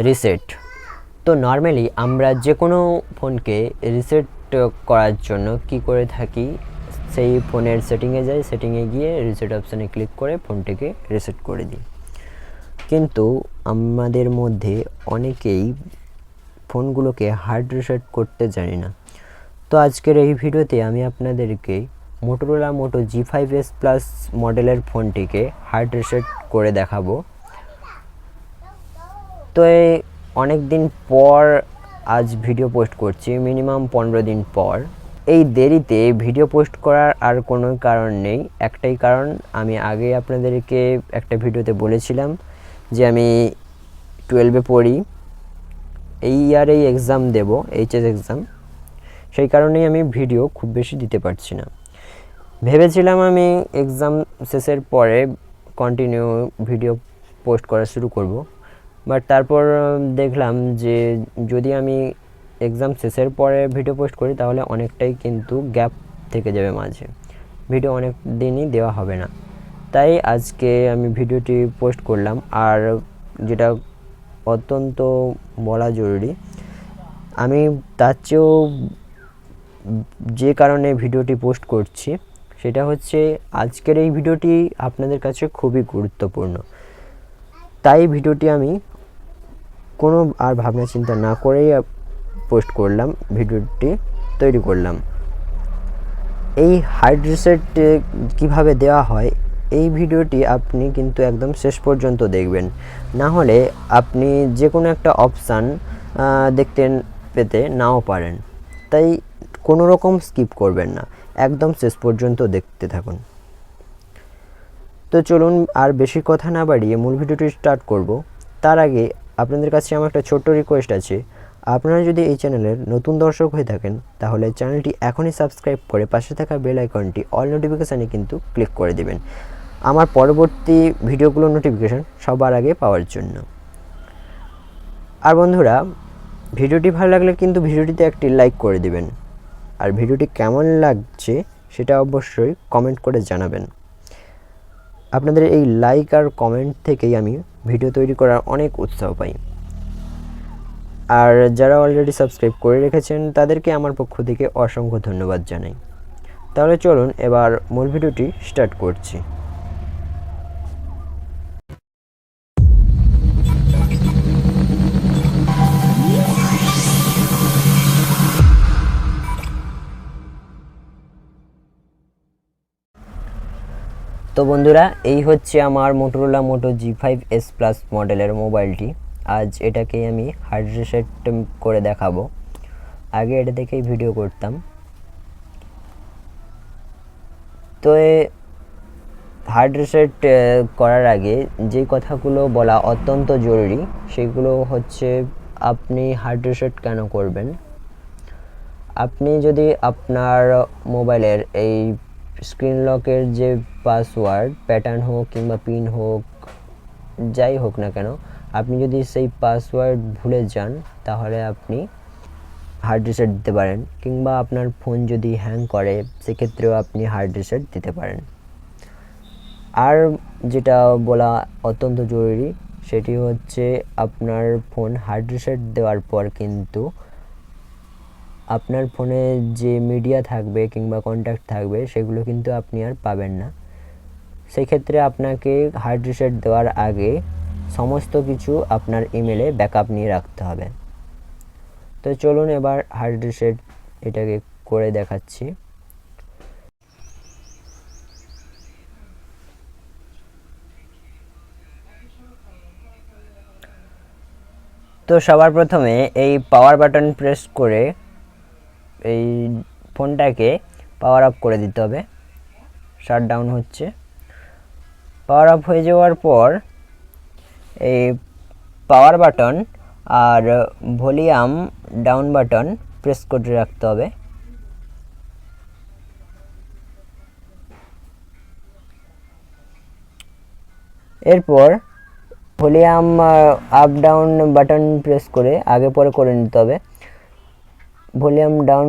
Reset. তো normally আমরা যে কোনো ফোনকে রিসেট করার জন্য কি করে থাকি, সেই ফোনের সেটিংয়ে যাই, সেটিংয়ে গিয়ে রিসেট অপশানে ক্লিক করে ফোনটিকে রিসেট করে দিই। কিন্তু আমাদের মধ্যে অনেকেই ফোনগুলোকে হার্ড রিসেট করতে জানি না। তো আজকের এই ভিডিওতে আমি আপনাদেরকে Motorola Moto G5s Plus মডেলের ফোনটিকে হার্ড রিসেট করে দেখাবো। তো অনেক দিন পর আজ ভিডিও পোস্ট করছি, মিনিমাম 15 দিন পর। এই দেরিতে ভিডিও পোস্ট করার আর কোনো কারণ নেই, একটাই কারণ, আমি আগে আপনাদেরকে একটা ভিডিওতে বলেছিলাম যে আমি 12-এ পড়ি, এই ইয়ারেই এক্সাম দেব, এইচএস এক্সাম। সেই কারণেই আমি ভিডিও খুব বেশি দিতে পারছি না। ভেবেছিলাম আমি এক্সাম শেষের পরে কন্টিনিউ ভিডিও পোস্ট করা শুরু করব, বাট তারপর দেখলাম যে যদি আমি এক্সাম শেষের পরে ভিডিও পোস্ট করি তাহলে অনেকটাই কিন্তু গ্যাপ থেকে যাবে, মাঝে ভিডিও অনেক দিনই দেওয়া হবে না। তাই আজকে আমি ভিডিওটি পোস্ট করলাম। আর যেটা অত্যন্ত বলা জরুরি, আমি তার চেয়েও যে কারণে ভিডিওটি পোস্ট করছি সেটা হচ্ছে আজকের এই ভিডিওটি আপনাদের কাছে খুবই গুরুত্বপূর্ণ। তাই ভিডিওটি আমি কোনো আর ভাবনা চিন্তা না করেই পোস্ট করলাম, ভিডিওটি তৈরি করলাম। এই হার্ড রিসেট কীভাবে দেওয়া হয় এই ভিডিওটি আপনি কিন্তু একদম শেষ পর্যন্ত দেখবেন, না হলে আপনি যে কোনো একটা অপশান দেখতে পেতে নাও পারেন। তাই কোনো রকম স্কিপ করবেন না, একদম শেষ পর্যন্ত দেখতে থাকুন। তো চলুন আর বেশি কথা না বাড়িয়ে মূল ভিডিওটি স্টার্ট করব। তার আগে আপনাদের কাছে আমার একটা ছোট্ট রিকোয়েস্ট আছে, আপনারা যদি এই চ্যানেলের নতুন দর্শক হয়ে থাকেন তাহলে চ্যানেলটি এখনই সাবস্ক্রাইব করে পাশে থাকা বেল আইকনটি অল নোটিফিকেশানে কিন্তু ক্লিক করে দেবেন, আমার পরবর্তী ভিডিওগুলোর নোটিফিকেশান সবার আগে পাওয়ার জন্য। আর বন্ধুরা, ভিডিওটি ভালো লাগলে কিন্তু ভিডিওটিতে একটি লাইক করে দিবেন, আর ভিডিওটি কেমন লাগছে সেটা অবশ্যই কমেন্ট করে জানাবেন। আপনাদের এই লাইক আর কমেন্ট থেকেই আমি ভিডিও তৈরি করার অনেক উৎসাহ পাই। আর যারা অলরেডি সাবস্ক্রাইব করে রেখেছেন তাদেরকে আমার পক্ষ থেকে অসংখ্য ধন্যবাদ জানাই। তাহলে চলুন এবার মূল ভিডিওটি স্টার্ট করছি। তো বন্ধুরা, এই হচ্ছে আমার Motorola Moto G5s Plus মডেলের মোবাইলটি। আজ এটাকে আমি হার্ড রিসেট করে দেখাবো। আগে এটা দেখেই ভিডিও করতাম। তো হার্ড রিসেট করার আগে যে কথাগুলো বলা অত্যন্ত জরুরি সেগুলো হচ্ছে, আপনি হার্ড রিসেট কেন করবেন। আপনি যদি আপনার মোবাইলের এই স্ক্রিন লকের যে পাসওয়ার্ড, প্যাটার্ন হোক কিংবা পিন হোক, যাই হোক না কেন, আপনি যদি সেই পাসওয়ার্ড ভুলে যান তাহলে আপনি হার্ড রিসেট দিতে পারেন, কিংবা আপনার ফোন যদি হ্যাং করে সেক্ষেত্রেও আপনি হার্ড রিসেট দিতে পারেন। আর যেটা বলা অত্যন্ত জরুরি সেটি হচ্ছে, আপনার ফোন হার্ড রিসেট দেওয়ার পর কিন্তু আপনার ফোনে যে মিডিয়া থাকবে কিংবা কন্ট্যাক্ট থাকবে সেগুলো কিন্তু আপনি আর পাবেন না। সেই ক্ষেত্রে আপনাকে হার্ড রিসেট দেওয়ার আগে সমস্ত কিছু আপনার ইমেলে ব্যাকআপ নিয়ে রাখতে হবে। তো চলুন এবার হার্ড রিসেট এটাকে করে দেখাচ্ছি। তো সবার প্রথমে এই পাওয়ার বাটন প্রেস করে এই ফোনটাকে পাওয়ার অফ করে দিতে হবে। শাট ডাউন হচ্ছে। পাওয়ার অফ হয়ে যাওয়ার পর এই পাওয়ার বাটন আর ভলিউম ডাউন বাটন প্রেস করে রাখতে হবে। এরপর volume up down button press করে আগে পরে করে নিতে হবে। ভলিউম ডাউন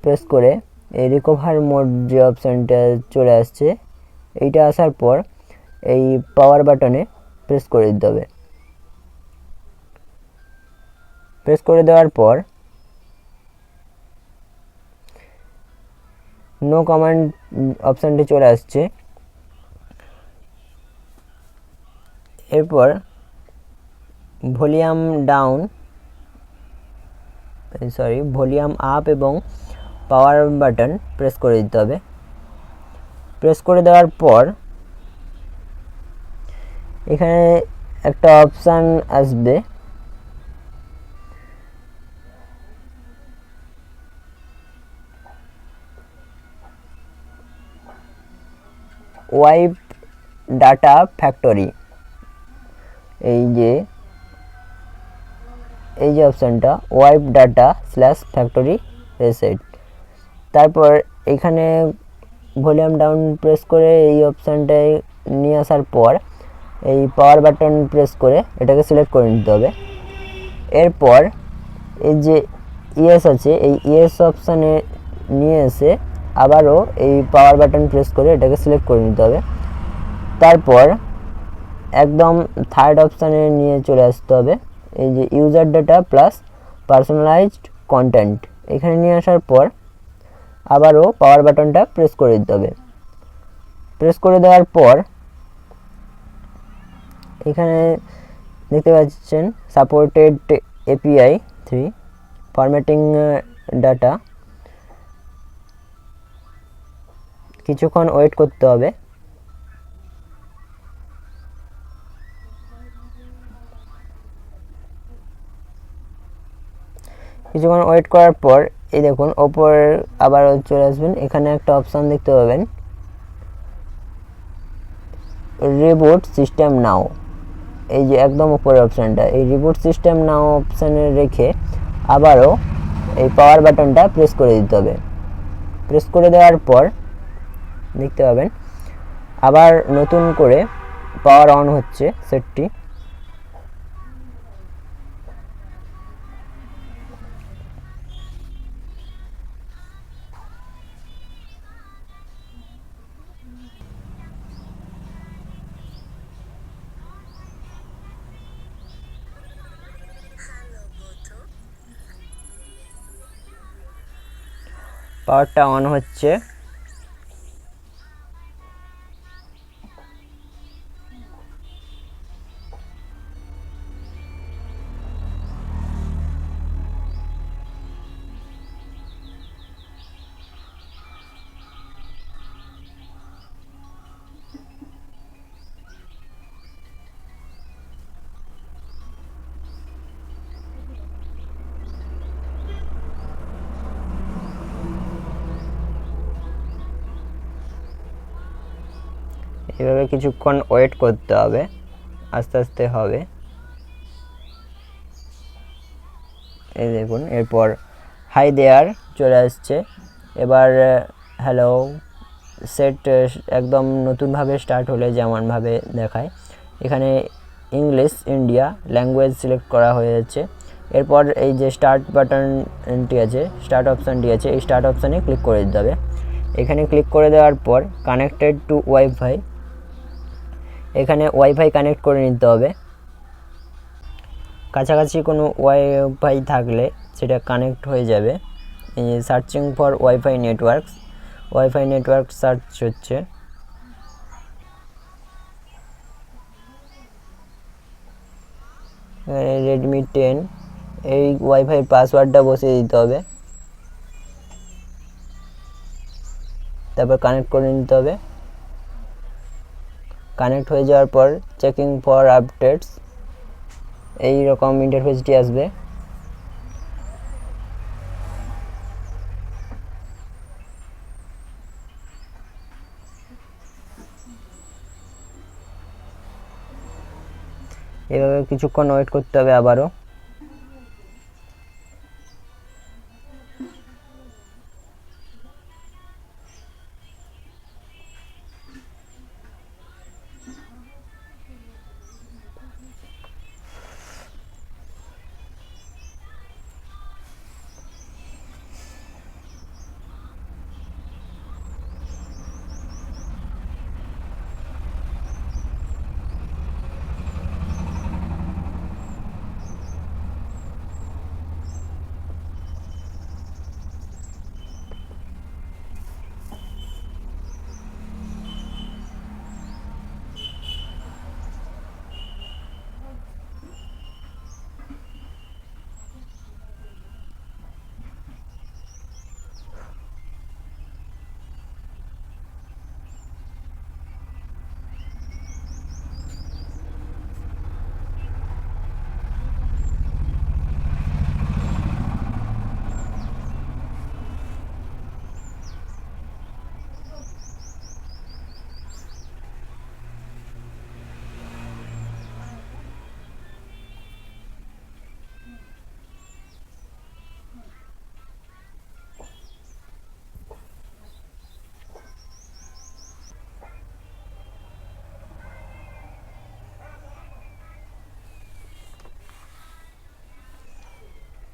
প্রেস করে এই রিকভার মোড যে অপশানটা চলে আসছে, এইটা আসার পর এই পাওয়ার বাটনে প্রেস করে দিতে হবে। প্রেস করে দেওয়ার পর নো কমান্ড অপশানটি চলে আসছে। এরপর ভলিউম আপ এবং পাওয়ার বাটন প্রেস করে দিতে হবে। প্রেস করে দেওয়ার পর এখানে একটা অপশান আসবে, ওয়াইপ ডাটা ফ্যাক্টরি। এই যে অপশানটা wipe data slash factory reset. তারপর এখানে ভলিউম ডাউন প্রেস করে এই অপশানটায় নিয়ে আসার পর এই পাওয়ার বাটন প্রেস করে এটাকে সিলেক্ট করে নিতে হবে। এরপর এই যে ইয়েস আছে, এই ইয়েস অপশানে নিয়ে এসে আবারও এই পাওয়ার বাটন প্রেস করে এটাকে সিলেক্ট করে নিতে হবে। তারপর একদম থার্ড অপশানে নিয়ে চলে আসতে হবে, এই যে user data plus personalised content. এখানে নিয়ে আসার পর আবারও পাওয়ার বাটনটা প্রেস করে দিতে হবে। প্রেস করে দেওয়ার পর এখানে দেখতে পাচ্ছেন সাপোর্টেড এপিআই 3 ফরম্যাটিং ডাটা। কিছুক্ষণ ওয়েট করতে হবে। কিছুক্ষণ ওয়েট করার পর এই দেখুন ওপর আবার চলে আসবেন, এখানে একটা অপশান দেখতে পাবেন রিবুট সিস্টেম নাও। এই যে একদম উপরের অপশানটা, এই রিবুট সিস্টেম নাও অপশানে রেখে আবারও এই পাওয়ার বাটনটা প্রেস করে দিতে হবে। প্রেস করে দেওয়ার পর দেখতে পাবেন আবার নতুন করে পাওয়ার অন হচ্ছে সেটটি। পাওয়ারটা অন হচ্ছে। এভাবে কিছুক্ষণ ওয়েট করতে হবে, আস্তে আস্তে হবে। এই দেখুন এরপর হাই দেয়ার চলে আসছে। এবার হ্যালো সেট একদম নতুনভাবে স্টার্ট হলে যেমনভাবে দেখায়, এখানে ইংলিশ ইন্ডিয়া ল্যাঙ্গুয়েজ সিলেক্ট করা হয়ে যাচ্ছে। এরপর এই যে স্টার্ট বাটনটি আছে, স্টার্ট অপশানটি আছে, এই স্টার্ট অপশানে ক্লিক করে দিতে হবে। এখানে ক্লিক করে দেওয়ার পর কানেক্টেড টু ওয়াইফাই, এখানে ওয়াইফাই কানেক্ট করে নিতে হবে। কাছাকাছি কোনো ওয়াইফাই থাকলে সেটা কানেক্ট হয়ে যাবে। Searching for wifi network search হচ্ছে। রেডমি 10 এই ওয়াইফাই পাসওয়ার্ডটা বসিয়ে দিতে হবে, তারপর কানেক্ট করে নিতে হবে। কানেক্ট হয়ে যাওয়ার পর চেকিং ফর আপডেটস এই রকম ইন্টারফেসটি আসবে। এভাবে কিছুক্ষণ ওয়েট করতে হবে আবারও।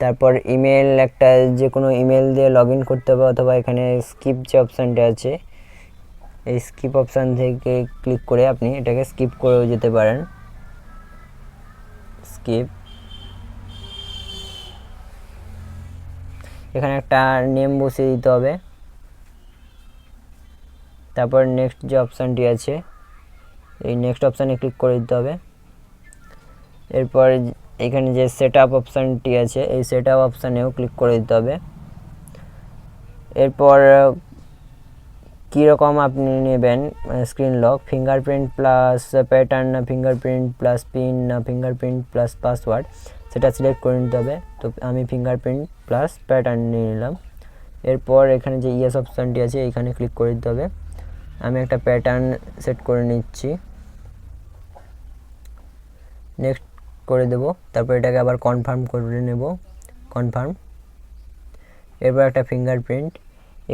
তারপর ইমেল, একটা যে কোনো ইমেল দিয়ে লগ ইন করতে হবে, অথবা এখানে স্কিপ যে অপশানটা আছে এই স্কিপ অপশান থেকে ক্লিক করে আপনি এটাকে স্কিপ করেও যেতে পারেন। স্কিপ, এখানে একটা নেম বসিয়ে দিতে হবে। তারপর নেক্সট যে অপশানটি আছে এই নেক্সট অপশানে ক্লিক করে দিতে হবে। এরপর এখানে যে সেট আপ অপশানটি আছে এই সেট আপ অপশানেও ক্লিক করে দিতে হবে। এরপর কীরকম আপনি নেবেন screen lock, fingerprint plus pattern না ফিঙ্গারপ্রিন্ট প্লাস পিন না ফিঙ্গারপ্রিন্ট প্লাস পাসওয়ার্ড, সেটা সিলেক্ট করে নিতে হবে। তো আমি ফিঙ্গারপ্রিন্ট প্লাস প্যাটার্ন নিয়ে নিলাম। এরপর এখানে যে ইয়েস অপশানটি আছে এখানে ক্লিক করে দিতে হবে। আমি একটা প্যাটার্ন সেট করে নিচ্ছি, নেক্সট করে দেব। তারপর এটাকে আবার কনফার্ম করে নেব, কনফার্ম। এরপর একটা ফিঙ্গারপ্রিন্ট,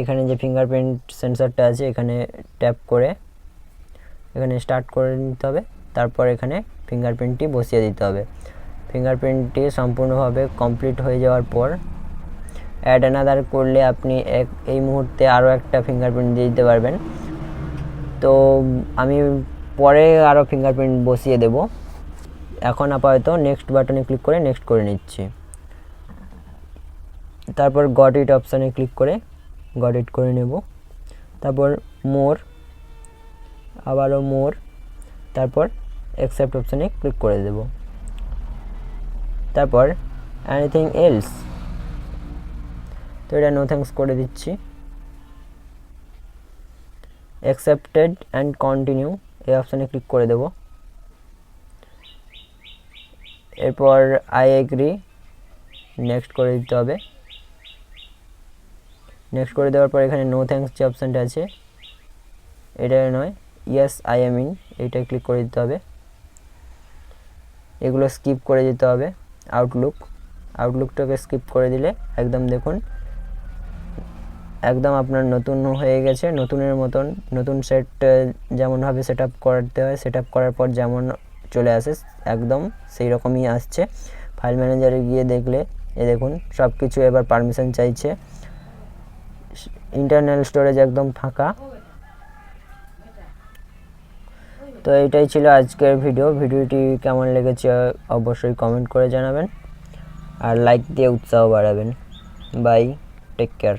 এখানে যে ফিঙ্গারপ্রিন্ট সেন্সরটা আছে এখানে ট্যাপ করে এখানে স্টার্ট করে নিতে হবে। তারপর এখানে ফিঙ্গারপ্রিন্টটি বসিয়ে দিতে হবে। ফিঙ্গারপ্রিন্টটি সম্পূর্ণভাবে কমপ্লিট হয়ে যাওয়ার পর অ্যাড অ্যানাদার করলে আপনি এই মুহূর্তে আরও একটা ফিঙ্গারপ্রিন্ট দিয়ে দিতে পারবেন। তো আমি পরে আরও ফিঙ্গারপ্রিন্ট বসিয়ে দেব। এখন আপাতত নেক্সট বাটনে ক্লিক করে নেক্সট করে নিচ্ছি। তারপর গট ইট অপশানে ক্লিক করে গট ইট করে নেব। তারপর মোর, আবারও মোর, তারপর অ্যাকসেপ্ট অপশানে ক্লিক করে দেব। তারপর এনিথিং এলস, তো এটা নো থ্যাঙ্কস করে দিচ্ছি। অ্যাকসেপ্টেড অ্যান্ড কন্টিনিউ এই অপশানে ক্লিক করে দেব। এরপর আই এগ্রি, নেক্সট করে দিতে হবে। নেক্সট করে দেওয়ার পর এখানে নো থ্যাঙ্কস যে অপশানটা আছে এটা নয়, ইয়েস আই এম ইন, এইটাই ক্লিক করে দিতে হবে। এগুলো স্কিপ করে দিতে হবে। আউটলুকটাকে স্কিপ করে দিলে একদম দেখুন একদম আপনার নতুন হয়ে গেছে, নতুনের মতন। নতুন সেট যেমনভাবে সেট আপ করতে হয় সেট আপ করার পর যেমন চলে আসে একদম সেই রকমই আসছে। ফাইল ম্যানেজারে গিয়ে দেখলে দেখুন সব কিছু এবার পারমিশন চাইছে, ইন্টারনাল স্টোরেজ একদম ফাঁকা। তো এইটাই ছিল আজকের ভিডিওটি কেমন লেগেছে অবশ্যই কমেন্ট করে জানাবেন, আর লাইক দিয়ে উৎসাহ বাড়াবেন। Bye, take care.